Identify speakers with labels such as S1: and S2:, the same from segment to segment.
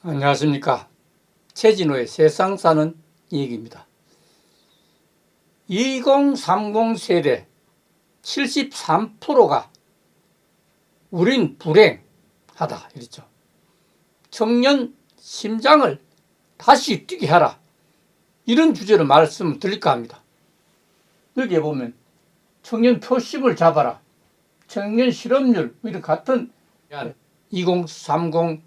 S1: 안녕하십니까. 최진호의 세상 사는 얘기입니다. 2030 세대 73%가 우린 불행하다 이랬죠. 청년 심장을 다시 뛰게 하라, 이런 주제로 말씀을 드릴까 합니다. 여기에 보면 청년 표심을 잡아라, 청년 실업률 이런 같은 2030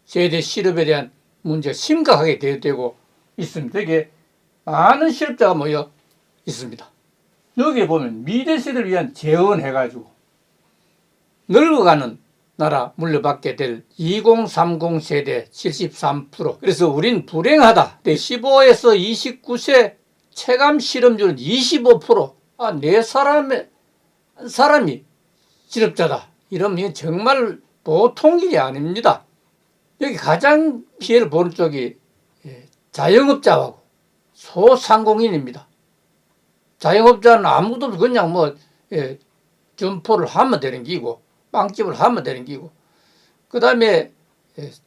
S1: 세대 실업에 대한 문제가 심각하게 되고 있습니다. 여기에 많은 실업자가 모여 있습니다. 여기에 보면 미래 세대를 위한 재원해가지고 늙어가는 나라 물려받게 될 2030 세대 73%. 그래서 우린 불행하다. 15에서 29세 체감 실업률은 25%. 네 사람이 실업자다. 이러면 정말 보통 일이 아닙니다. 여기 가장 피해를 보는 쪽이 자영업자하고 소상공인입니다. 자영업자는 아무것도 없이 그냥 점포를 하면 되는 기고, 빵집을 하면 되는 기고, 그 다음에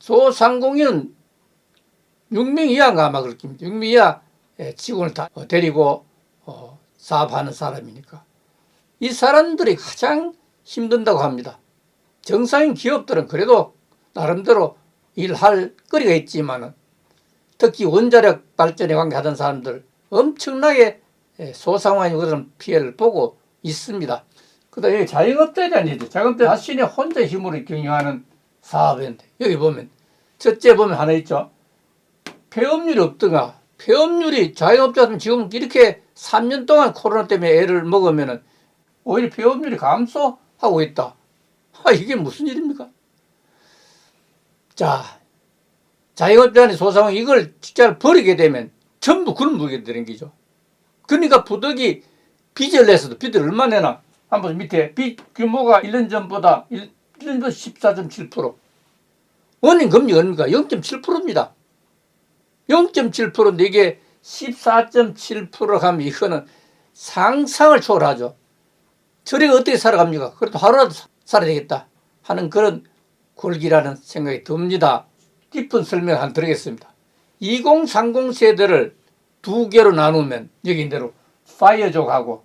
S1: 소상공인은 6명 이하가 아마 그렇게 6명 이하 직원을 다 데리고 사업하는 사람이니까 이 사람들이 가장 힘든다고 합니다. 정상인 기업들은 그래도 나름대로 일할 거리가 있지만 특히 원자력 발전에 관계하던 사람들 엄청나게 소상공인이 그런 피해를 보고 있습니다. 그 다음에 자영업자에 대한 얘기죠. 자영업자 자신이 혼자 힘으로 경영하는 사업인데 여기 보면 첫째 보면 하나 있죠. 폐업률이 없던가. 폐업률이 자영업자는 지금 이렇게 3년 동안 코로나 때문에 애를 먹으면 오히려 폐업률이 감소하고 있다. 이게 무슨 일입니까? 자, 자영업자는 소상공인 이걸 직장을 버리게 되면 전부 굶게 되는 거죠. 그러니까 부득이 빚을 내서도 빚을 얼마 내나? 한번 밑에 빚 규모가 1년 전보다 1년 전 14.7%. 원인 금리가 얼마입니까? 0.7%입니다. 0.7%인데 이게 14.7% 하면 이거는 상상을 초월하죠. 저래가 어떻게 살아갑니까? 그래도 하루라도 살아야 되겠다 하는 그런 골기라는 생각이 듭니다. 깊은 설명 한 드리겠습니다. 2030 세대를 두 개로 나누면 여기 대로 파이어족하고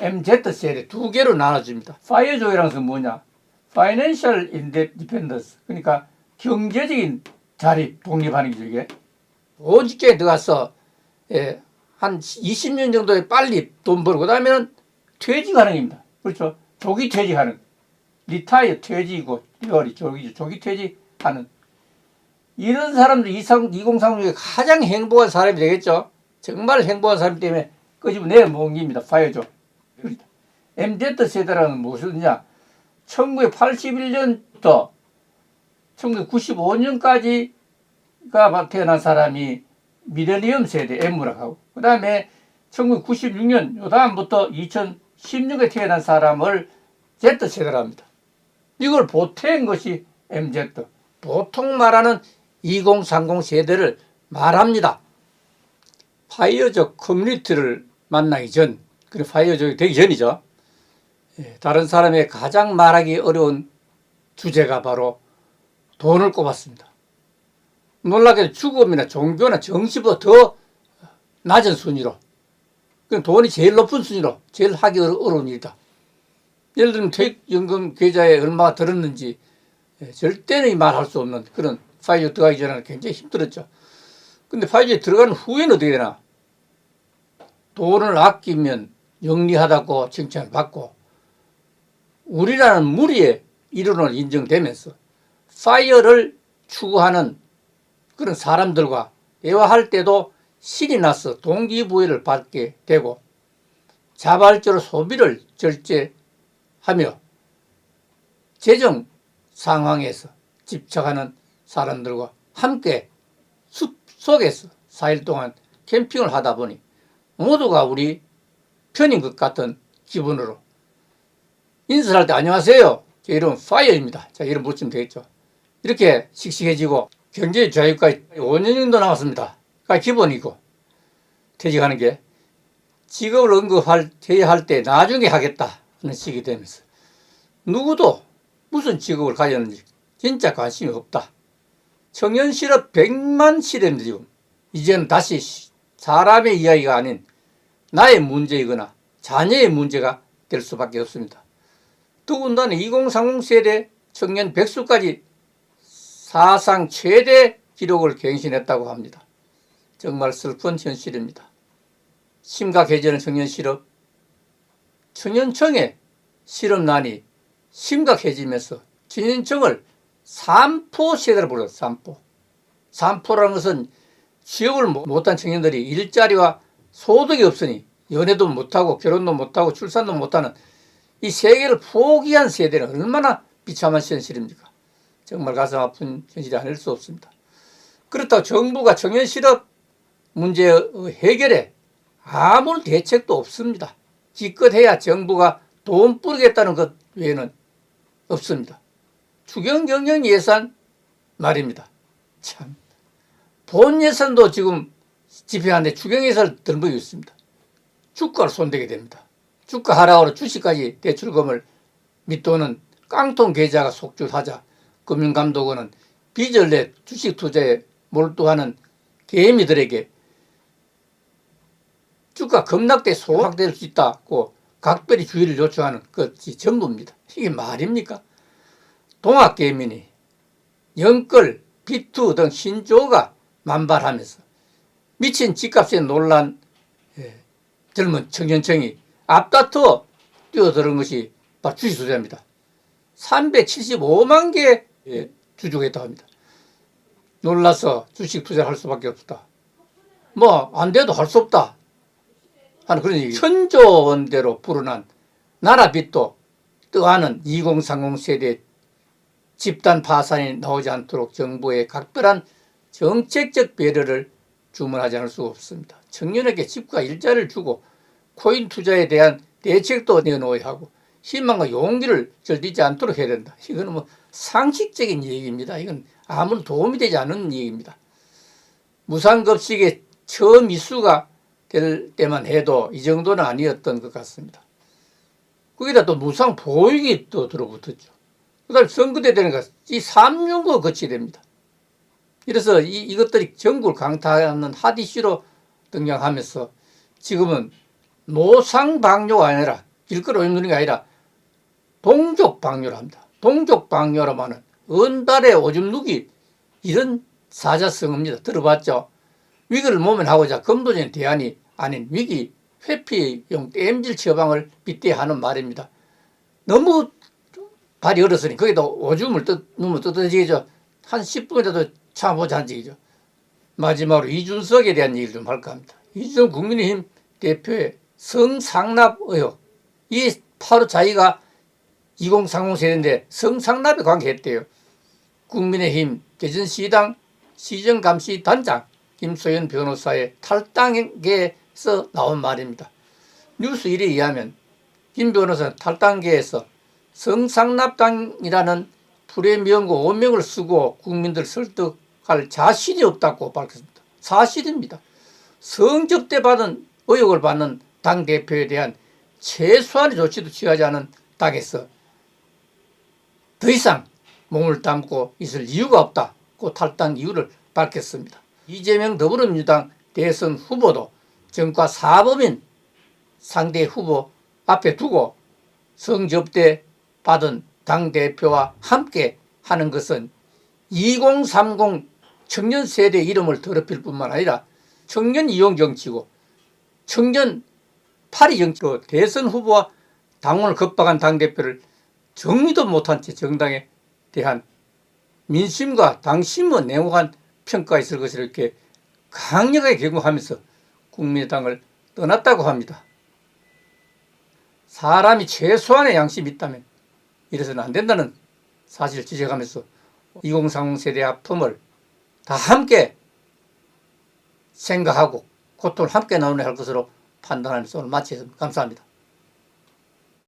S1: MZ 세대 두 개로 나눠집니다. 파이어족이라는 것은 뭐냐? Financial Independence. 그러니까 경제적인 자립, 독립하는 게 이게. 보직에 들어가서 한 20년 정도에 빨리 돈 벌고 그다음에는 퇴직하는 겁니다. 그렇죠? 조기 퇴직하는. 리타이어 퇴직이고 조기 퇴직하는. 이런 사람들 2030에 가장 행복한 사람이 되겠죠. 정말 행복한 사람 때문에 끄집어내 모은 겁니다. 파이어족. MZ 세대라는 무엇이냐? 1981년부터 1995년까지가 태어난 사람이 미레니엄 세대 M라고 하고, 그 다음에 1996년 요 다음부터 2010년에 태어난 사람을 Z 세대라고 합니다. 이걸 보태인 것이 MZ. 보통 말하는 2030 세대를 말합니다. 파이어족 커뮤니티를 만나기 전, 그리고 파이어족이 되기 전이죠. 다른 사람의 가장 말하기 어려운 주제가 바로 돈을 꼽았습니다. 놀랍게도 죽음이나 종교나 정치보다 더 낮은 순위로, 돈이 제일 높은 순위로 제일 하기 어려운 일이다. 예를 들면 퇴직연금 계좌에 얼마가 들었는지 절대는 말할 수 없는 그런 파이어 들어가기 전에는 굉장히 힘들었죠. 근데 파이어에 들어가는 후에는 어떻게 되나? 돈을 아끼면 영리하다고 칭찬을 받고 우리라는 무리의 이론을 인정되면서 파이어를 추구하는 그런 사람들과 대화할 때도 신이 나서 동기부여를 받게 되고 자발적으로 소비를 절제하며 재정 상황에서 집착하는 사람들과 함께 숲 속에서 4일 동안 캠핑을 하다 보니 모두가 우리 편인 것 같은 기분으로 인사를 할 때 안녕하세요. 제 이름은 파이어입니다. 자, 이름 붙이면 되겠죠. 이렇게 씩씩해지고 경제 자유까지 5년 정도 남았습니다. 그러니까 기본이고 퇴직하는 게 직업을 제의할 할 때 나중에 하겠다 하는 식이 되면서 누구도 무슨 직업을 가졌는지 진짜 관심이 없다. 청년 실업 100만 실업인데 지금 이제는 다시 사람의 이야기가 아닌 나의 문제이거나 자녀의 문제가 될 수밖에 없습니다. 더군다나 2030 세대 청년 백수까지 사상 최대 기록을 갱신했다고 합니다. 정말 슬픈 현실입니다. 심각해지는 청년 실업, 청년청의 실업난이 심각해지면서 청년청을 삼포 세대로 불러요. 삼포. 삼포라는 것은 취업을 못한 청년들이 일자리와 소득이 없으니 연애도 못하고 결혼도 못하고 출산도 못하는 이 세계를 포기한 세대는 얼마나 비참한 현실입니까? 정말 가슴 아픈 현실이 아닐 수 없습니다. 그렇다고 정부가 청년 실업 문제 해결에 아무런 대책도 없습니다. 기껏해야 정부가 돈 뿌리겠다는 것 외에는 없습니다. 추경경영 예산 말입니다. 참, 본 예산도 지금 집행하는데 추경 예산을 들먹이고 있습니다. 주가를 손대게 됩니다. 주가 하락으로 주식까지 대출금을 밑도는 깡통 계좌가 속출하자 금융감독원은 빚을 내 주식 투자에 몰두하는 개미들에게 주가 급락돼 소각될 수 있다고 각별히 주의를 요청하는 것이 전부입니다. 이게 말입니까? 동학개미니 영끌, 비투 등 신조어가 만발하면서 미친 집값에 놀란 젊은 청년층이 앞다투어 뛰어드는 것이 바로 주식투자입니다. 375만 개 주주겠다고 합니다. 놀라서 주식투자를 할 수밖에 없다. 뭐 안 돼도 할 수 없다 하는 그런 얘기. 천조 원대로 불어난 나라 빚도 떠안은 2030 세대 집단 파산이 나오지 않도록 정부의 각별한 정책적 배려를 주문하지 않을 수가 없습니다. 청년에게 집과 일자리를 주고 코인 투자에 대한 대책도 내놓아야 하고 희망과 용기를 절디지 않도록 해야 된다. 이거는 뭐 상식적인 얘기입니다. 이건 아무런 도움이 되지 않는 얘기입니다. 무상급식의 처음 이슈가 될 때만 해도 이 정도는 아니었던 것 같습니다. 거기다 또 무상보육이 또 들어붙었죠. 그 다음에 선거대 되니까 이 3년거 거치게 됩니다. 그래서 이것들이 전국을 강타하는 핫 이슈로 등장하면서 지금은 노상방뇨가 아니라 길거리 오염 누리는 게 아니라 동족방뇨를 합니다. 동족방뇨라면 은발의 오줌 누기 이런 사자성어입니다. 들어봤죠? 위기를 모면하고자 검도적인 대안이 아닌 위기 회피용 땜질 처방을 빗대하는 말입니다. 너무 발이 얼었으니 거기다 오줌을 넣으면 뜯어지겠죠. 한 10분이라도 참아보자는 얘기죠. 마지막으로 이준석에 대한 얘기를 좀 할까 합니다. 이준석 국민의힘 대표의 성상납 의혹. 이 바로 자기가 2030 세대인데 성상납에 관계했대요. 국민의힘 대전시당 시정감시단장 김소연 변호사의 탈당계에서 나온 말입니다. 뉴스 1에 의하면 김 변호사는 탈당계에서 성상납당이라는 프리미엄과 오명을 쓰고 국민들 설득할 자신이 없다고 밝혔습니다. 사실입니다. 성접대 받은 의혹을 받는 당대표에 대한 최소한의 조치도 취하지 않은 당에서 더 이상 몸을 담고 있을 이유가 없다고 탈당 이유를 밝혔습니다. 이재명 더불어민주당 대선 후보도 정과 사법인 상대 후보 앞에 두고 성접대 받은 당대표와 함께 하는 것은 2030 청년 세대 이름을 더럽힐 뿐만 아니라 청년 이용 정치고 청년 파리 정치로 대선 후보와 당원을 겁박한 당대표를 정리도 못한 채 정당에 대한 민심과 당심의 냉혹한 평가가 있을 것을 이렇게 강력하게 경고하면서 국민의당을 떠났다고 합니다. 사람이 최소한의 양심이 있다면 이래서는 안 된다는 사실을 지적하면서 2030 세대의 아픔을 다 함께 생각하고 고통을 함께 나누어야 할 것으로 판단하면서 오늘 마치겠습니다. 감사합니다.